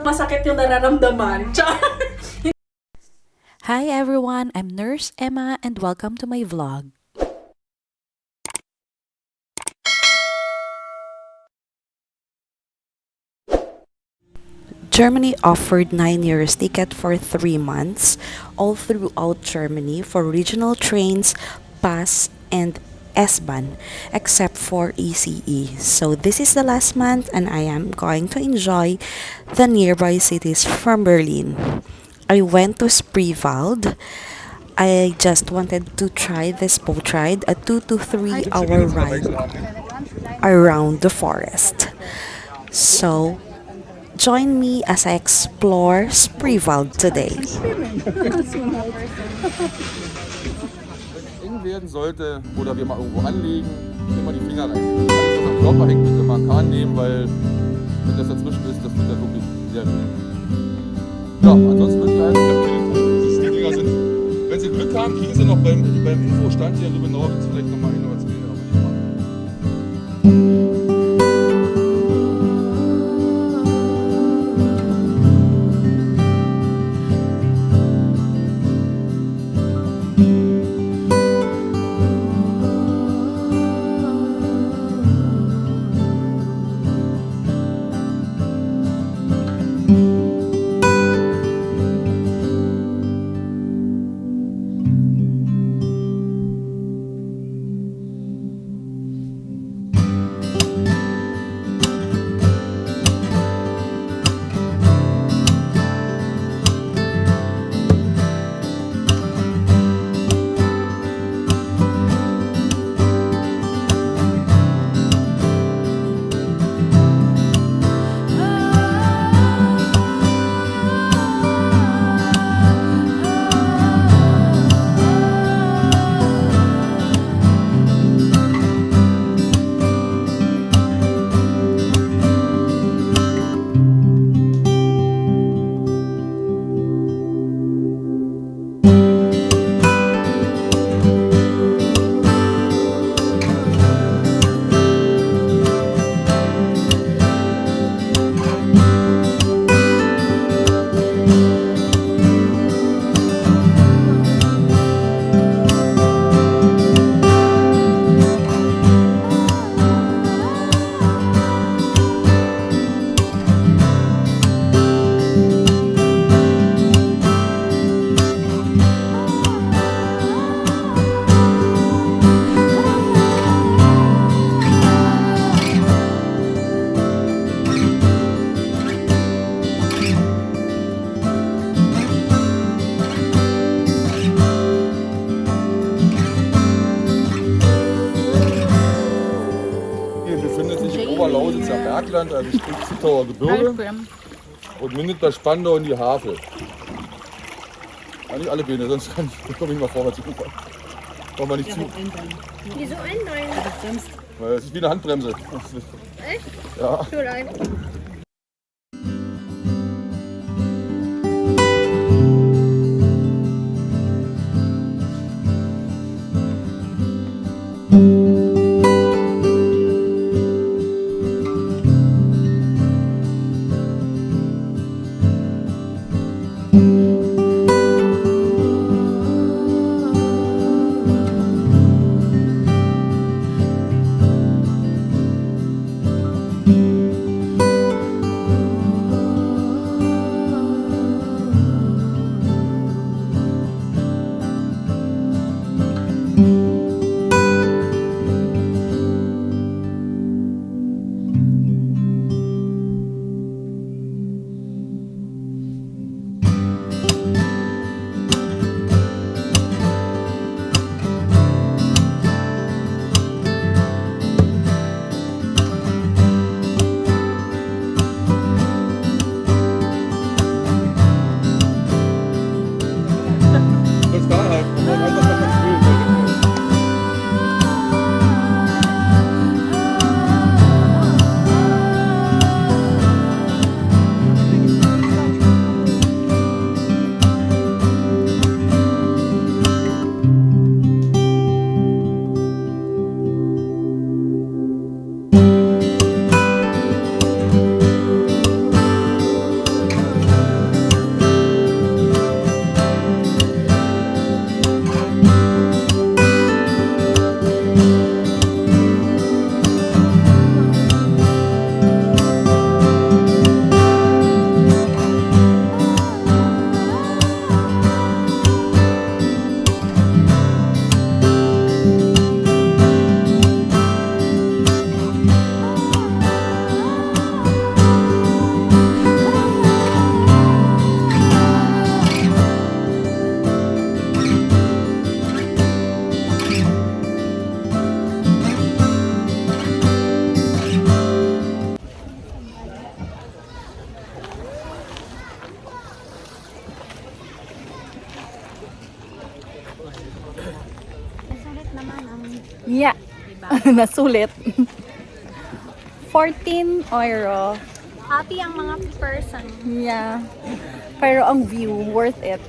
Masakit yung nararamdaman. Hi everyone, I'm Nurse Emma and welcome to my vlog. Germany offered 9 euros ticket for 3 months all throughout Germany for regional trains, bus, and S-Bahn, except for ECE. So this is the last month and I am going to enjoy the nearby cities from Berlin. I went to Spreewald. I just wanted to try this boat ride, a 2 to 3 hour ride around the forest. So join me as I explore Spreewald today. Eng werden sollte oder wir mal irgendwo anlegen, immer die Finger rein. Alles, was am Körper hängt, bitte mal Kahn nehmen, weil wenn das dazwischen ist, das wird dann wirklich sehr schön. Ja, ansonsten wünsche ich allen die Dinger sind, wenn Sie Glück haben, kriegen Sie noch beim Infostand hier in Lübbenau vielleicht nochmal hin oder zwei, aber nicht mal. Oberlausitzer Bergland, also sprich Zittauer Gebirge und mündet bei Spandau in die Havel. Ja, nicht alle Beine, sonst komme ich mal vorne zu Ufer. Brauchen wir nicht zu. Wieso ein Bein? Weil es ist wie eine Handbremse. Echt? Ja. So lang. Yeah. Nasulit. 14 euro. Happy ang mga person Yeah. Pero ang view, worth it.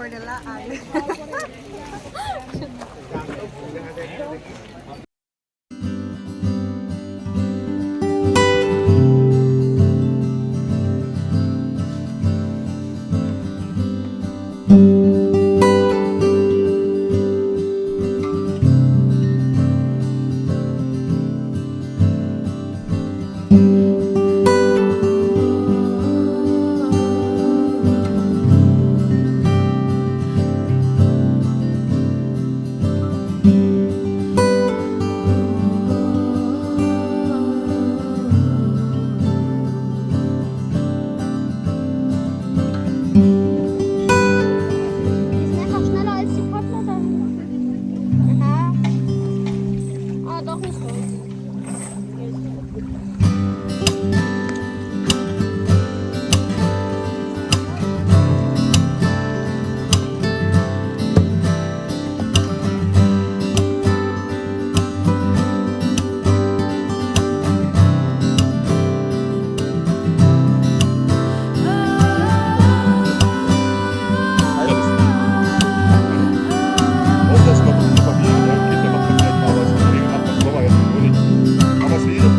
for the laan. Die sind einfach schneller als die Partner. Aha. Ah, doch nicht gut. Und das kommt von der Familie, ne? Kinder machen vielleicht mal was, Kollegen macht was, Sommer jetzt noch nicht. Aber es wäre.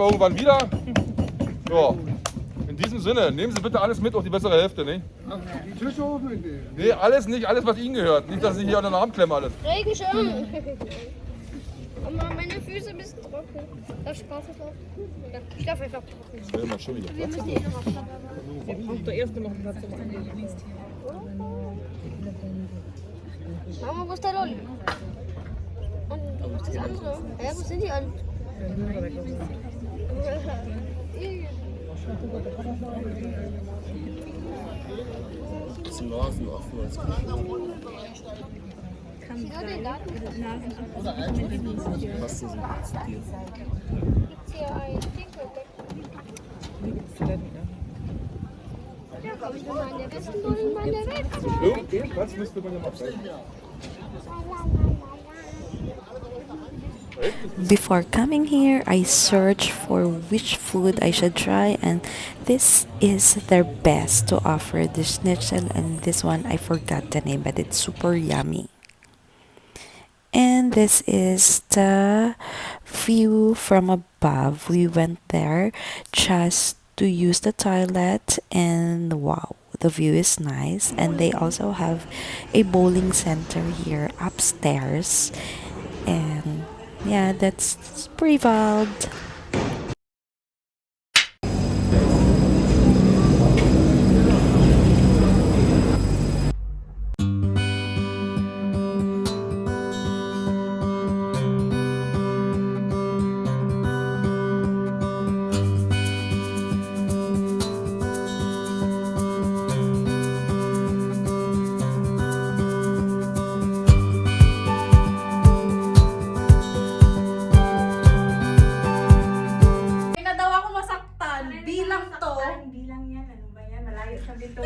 Irgendwann wieder. Ja. In diesem Sinne, nehmen Sie bitte alles mit auf die bessere Hälfte, ne? Nee, alles nicht, alles was Ihnen gehört. Nicht, dass Sie hier an den Arm klemmen alles. Regenschirm. Aber meine Füße ein bisschen trocken. Darf ich Spaß drauf? Ja, ich darf einfach trocken. Das wäre mal schon wieder. Wir müssen eh noch Mama, wo ist der Lolli? Und wo ist das andere? Hä, wo sind die alle? Gibt's hier ein Tinkelbeck? Ja, komm, ich bin mal in der besten Null in meiner Welt. Irgendwas müsste man ja mal zeigen. Before coming here, I searched for which food I should try, and this is their best to offer, the schnitzel, and this one I forgot the name, but it's super yummy. And this is the view from above. We went there just to use the toilet, and wow, the view is nice. And they also have a bowling center here upstairs, and yeah, that's Privaled. Hindi na daw ako masaktan. Bilang to. Bilang yan, ano ba yan? Malayo sa bito.